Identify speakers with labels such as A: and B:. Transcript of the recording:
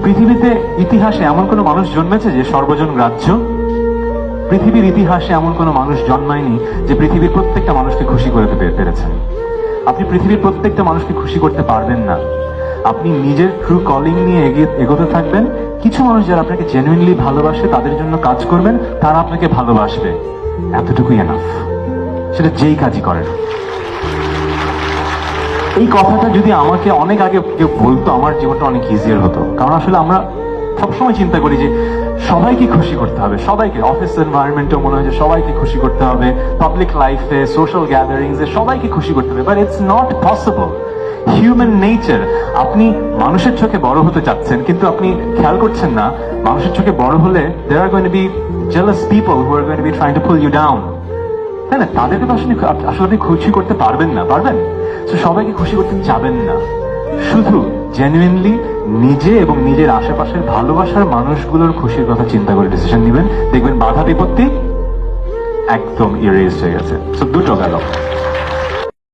A: পৃথিবীতে ইতিহাসে এমন কোনো মানুষ জন্মেছে যে সর্বজন গ্রাহ্য? পৃথিবীর ইতিহাসে এমন কোনো মানুষ জন্মায়নি যে পৃথিবীর প্রত্যেকটা মানুষকে খুশি করে পেরেছেন। আপনি পৃথিবীর প্রত্যেকটা মানুষকে খুশি করতে পারবেন না। আপনি নিজের ট্রু কলিং নিয়ে এগোতে থাকবেন। কিছু মানুষ যারা আপনাকে জেনুইনলি ভালোবাসে, তাদের জন্য কাজ করবেন, তারা আপনাকে ভালোবাসবে। এতটুকুই এনাফ, সেটা যেই কাজই করেন। এই কথাটা যদি আমাকে অনেক আগে কেউ বলতো, আমার জীবনটা অনেক ইজিয়ার হতো। কারণ আসলে আমরা সবসময় চিন্তা করি যে সবাইকে খুশি করতে হবে, সবাইকে, অফিস এনভায়রনমেন্টেও মনে হয় যে সবাইকে খুশি করতে হবে, পাবলিক লাইফে, সোশ্যাল গ্যাদারিংসে সবাইকে খুশি করতে হবে। But it's not possible. Human nature. আপনি মানুষের চোখে বড় হতে চাচ্ছেন, কিন্তু আপনি খেয়াল করছেন না মানুষের চোখে বড় হলে there are going to be jealous people who are going to be trying to pull you down, তাই না? তাদেরকে তো আসলে আপনি খুশি করতে পারবেন না, পারবেন? তো সবাইকে খুশি করতে যাবেন না, শুধু জেনুইনলি নিজে এবং নিজের আশেপাশের ভালোবাসার মানুষগুলোর খুশির কথা চিন্তা করে ডিসিশন নেবেন। দেখবেন বাধা বিপত্তি একদম ইরেজ হয়ে গেছে। তো দুটো গেল।